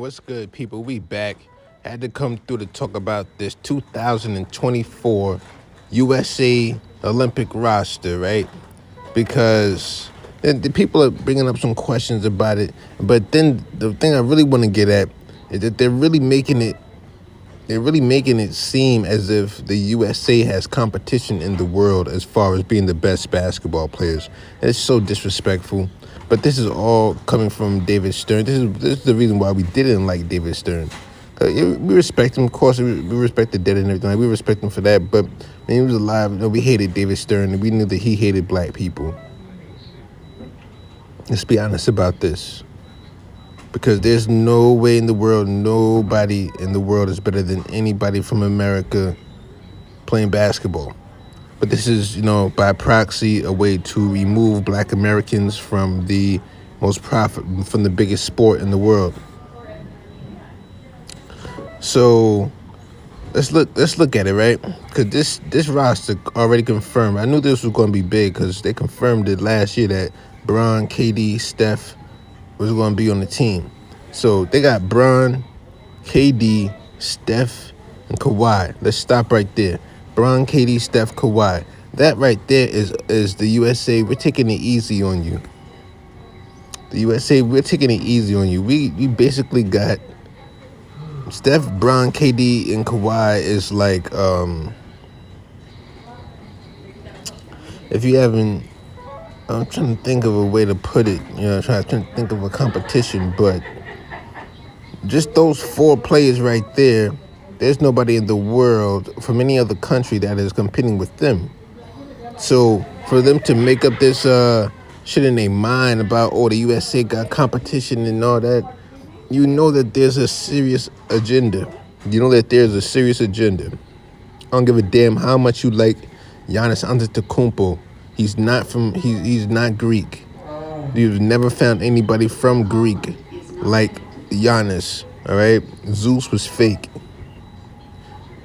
What's good, people? We back. Had to come through to talk about this 2024 USA Olympic roster, right? Because the people are bringing up some questions about it, but then the thing I really want to get at is that they're really making it seem as if the USA has competition in the world as far as being the best basketball players. It's so disrespectful. But this is all coming from David Stern. This is the reason why we didn't like David Stern. We respect him, of course. We respect the dead and everything. Like, we respect him for that. But when he was alive, we hated David Stern, and we knew that he hated black people. Let's be honest about this. Because there's no way in the world, nobody in the world is better than anybody from America playing basketball. But this is, by proxy, a way to remove black Americans from the from the biggest sport in the world. So let's look at it, right? Because this roster already confirmed. I knew this was going to be big because they confirmed it last year that Bron, KD, Steph was going to be on the team. So they got Bron, KD, Steph, and Kawhi. Let's stop right there. Bron, KD, Steph, Kawhi. That right there is the USA. We're taking it easy on you. The USA, we're taking it easy on you. We basically got Steph, Bron, KD, and Kawhi is like, if you haven't, I'm trying to think of a way to put it. Trying to think of a competition, but just those four players right there, there's nobody in the world from any other country that is competing with them. So for them to make up this shit in their mind about, the USA got competition and all that, you know that there's a serious agenda. You know that there's a serious agenda. I don't give a damn how much you like Giannis Antetokounmpo. He's not Greek. You've never found anybody from Greek like Giannis, all right? Zeus was fake.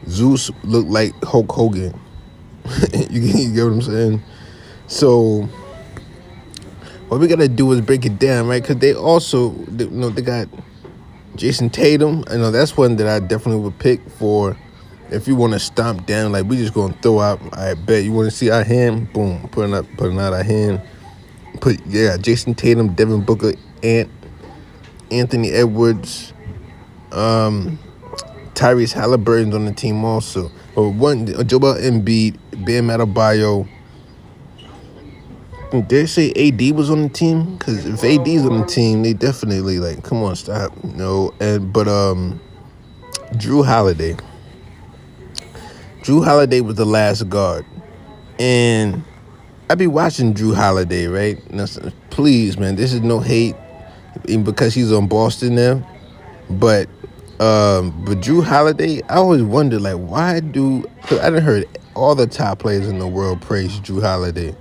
Zeus looked like Hulk Hogan. You get what I'm saying? So what we got to do is break it down, right? Because they also, they got Jason Tatum. I know that's one that I definitely would pick for if you want to stomp down. Like, we just going to throw out, I bet. You want to see our hand? Boom, putting out our hand. Jason Tatum, Devin Booker, Anthony Edwards, Tyrese Halliburton's on the team also. Joel Embiid, Bam Adebayo. Did they say AD was on the team? Because if AD's on the team, they definitely come on, stop. No, but Drew Holiday. Drew Holiday was the last guard, and I be watching Drew Holiday, right? Now, please, man, this is no hate, even because he's on Boston now, but Drew Holiday, I always wonder, cause I done heard all the top players in the world praise Drew Holiday.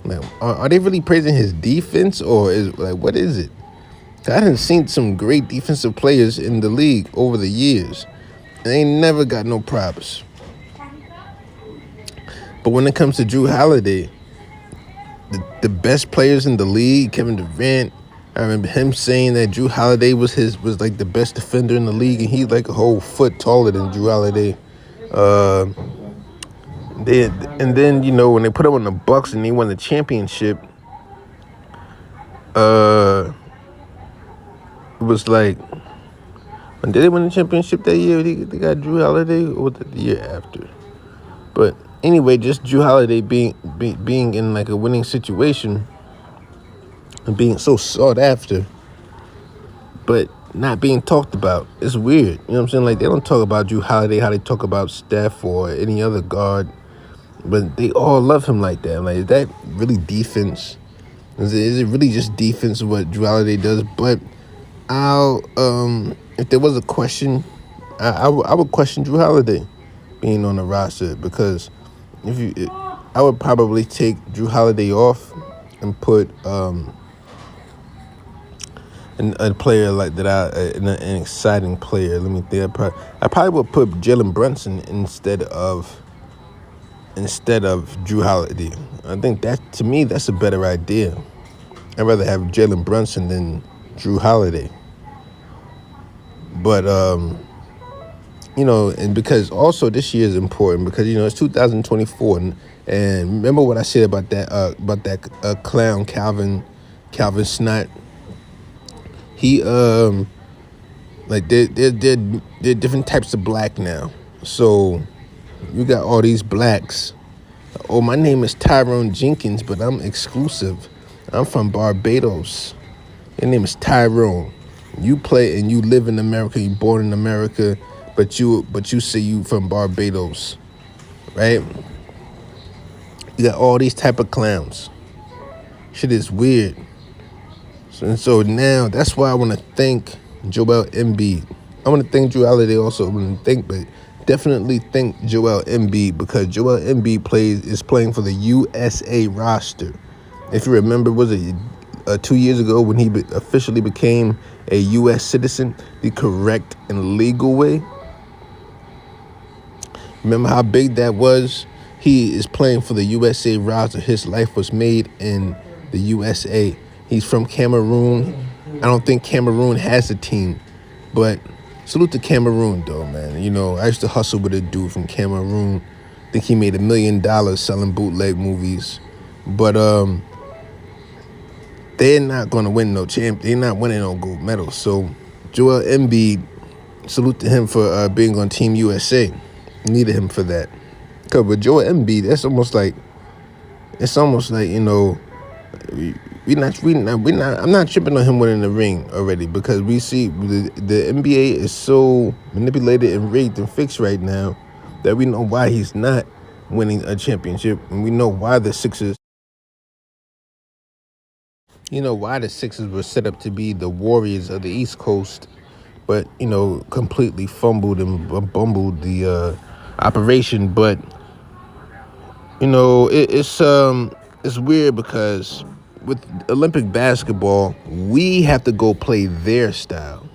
Like, are they really praising his defense, or what is it? I done seen some great defensive players in the league over the years, and they ain't never got no props. But when it comes to Drew Holiday, the best players in the league, Kevin Durant, I remember him saying that Drew Holiday was the best defender in the league, and he's like a whole foot taller than Drew Holiday. Then when they put him on the Bucks and they won the championship, it was like, when did they win the championship that year? They got Drew Holiday, or the year after? But anyway, just Drew Holiday being in a winning situation and being so sought after, but not being talked about. It's weird. You know what I'm saying? They don't talk about Drew Holiday how they talk about Steph or any other guard, but they all love him like that. Is that really defense? Is it really just defense what Drew Holiday does? But if there was a question, I would question Drew Holiday being on the roster, because I would probably take Drew Holiday off and put a player like that, an exciting player. Let me think. I probably would put Jalen Brunson instead of Drew Holiday. I think to me, that's a better idea. I'd rather have Jalen Brunson than Drew Holiday. But and because also this year is important because it's 2024, and remember what I said about that clown Calvin Snot. He like they're different types of black now. So you got all these blacks. Oh, my name is Tyrone Jenkins, but I'm exclusive. I'm from Barbados. Your name is Tyrone. You play and you live in America. You born in America, but you say you from Barbados, right? You got all these type of clowns. Shit is weird. So now that's why I want to thank Joel Embiid. I want to thank Drew Holiday also. But definitely thank Joel Embiid because Joel Embiid is playing for the USA roster. If you remember, was it 2 years ago when he officially became a U.S. citizen, the correct and legal way? Remember how big that was? He is playing for the USA roster. His life was made in the USA. He's from Cameroon. I don't think Cameroon has a team, but salute to Cameroon though, man. I used to hustle with a dude from Cameroon. I think he made $1 million selling bootleg movies, but they're not gonna win no champ. They're not winning no gold medals. So Joel Embiid, salute to him for being on Team USA. Needed him for that. Cause with Joel Embiid, it's almost like I'm not tripping on him winning the ring already because we see the NBA is so manipulated and rigged and fixed right now that we know why he's not winning a championship, and we know why the Sixers. Why the Sixers were set up to be the Warriors of the East Coast, but completely fumbled and bumbled the operation. But it's weird because with Olympic basketball, we have to go play their style.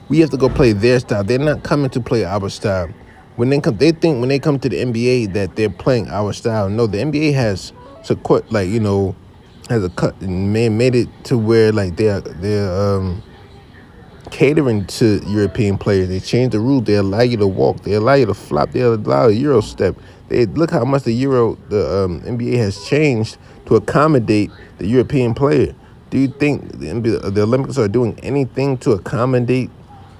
We have to go play their style. They're not coming to play our style. When they come to the NBA that they're playing our style. No, the NBA has has a cut and made it to where like they're catering to European players. They changed the rule. They allow you to walk. They allow you to flop. They allow a Euro step. They look how much the NBA has changed to accommodate the European player. Do you think the Olympics are doing anything to accommodate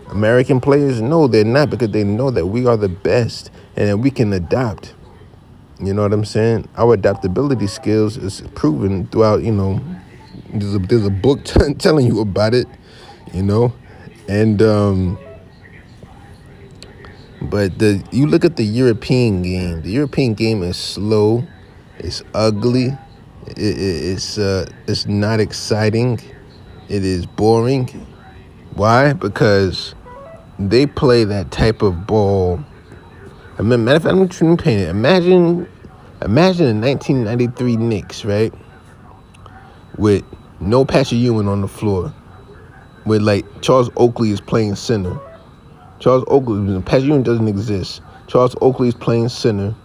American players? No, they're not, because they know that we are the best and that we can adapt. You know what I'm saying? Our adaptability skills is proven throughout. There's a book telling you about it. And but you look at the European game. The European game is slow, it's ugly, it's not exciting, it is boring. Why? Because they play that type of ball. Matter of fact, I'm trying to paint it. Imagine the 1993 Knicks, right? With no Patrick Ewing on the floor. With Charles Oakley is playing center. Patrick Ewing doesn't exist. Charles Oakley is playing center.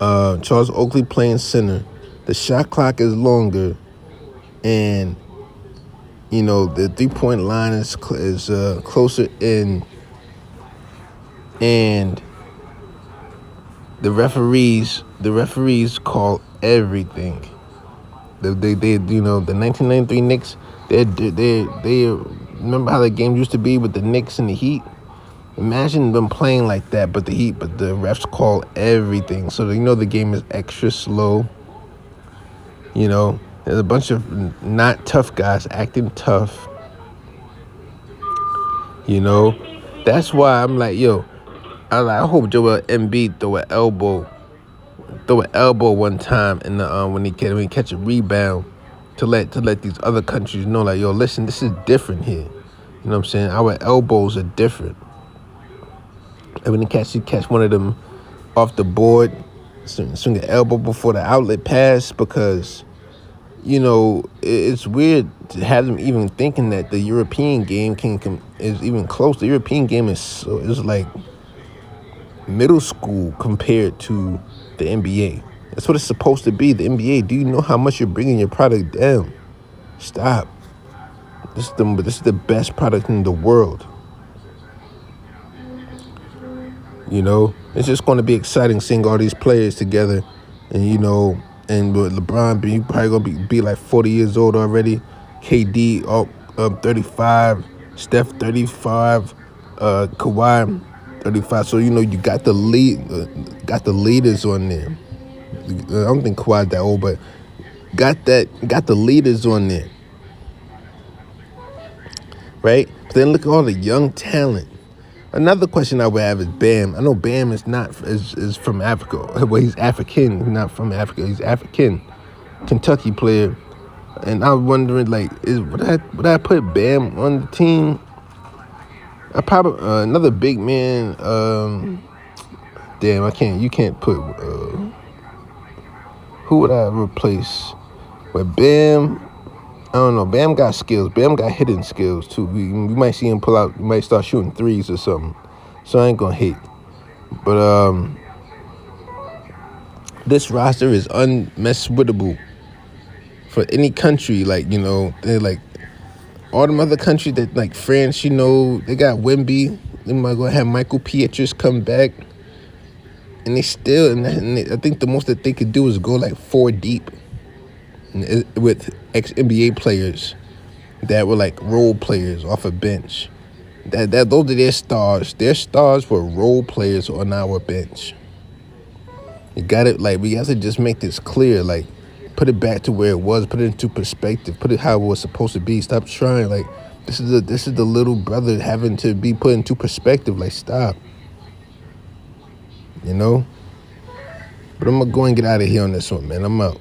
Charles Oakley playing center. The shot clock is longer, and the 3-point line is closer in, and the referees call everything. The 1993 Knicks. They remember how the game used to be with the Knicks and the Heat. Imagine them playing like that, but the refs call everything. So the game is extra slow. There's a bunch of not tough guys acting tough. That's why I'm like, I hope Joel Embiid throw an elbow one time in the when he catch a rebound to let these other countries know, listen, this is different here. You know what I'm saying? Our elbows are different. And when he catch one of them off the board, swing an elbow before the outlet pass, because it's weird to have them even thinking that the European game is even close. The European game is like middle school compared to the NBA. That's what it's supposed to be. The NBA. Do you know how much you're bringing your product down? Stop. This is the best product in the world. It's just going to be exciting seeing all these players together, and and with LeBron being probably gonna be like 40 years old already. KD 35, Steph 35, Kawhi 35. So you got the leaders on there. I don't think Kawhi that old, but got the leaders on there, right? But then look at all the young talent. Another question I would have is Bam. I know Bam is from Africa. Well, he's African. He's not from Africa. He's African, Kentucky player. And I was wondering, like, would I put Bam on the team? I probably another big man. Damn, I can't. You can't put. Who would I replace with Bam? I don't know. Bam got skills. Bam got hidden skills too. We might see him pull out. We might start shooting threes or something. So I ain't gonna hate. But this roster is unmesswittable for any country. Like they're like all them other countries that like France. They got Wemby. They might go have Michael Pietrus come back, and they still. I think the most that they could do is go like 4 deep with ex-NBA players that were like role players off a bench. Those are their stars. Their stars were role players on our bench. You got it. Like, we have to just make this clear. Like, put it back to where it was. Put it into perspective. Put it how it was supposed to be. Stop trying. Like, this is the little brother having to be put into perspective. Like, stop. But I'm gonna go and get out of here on this one, man. I'm out.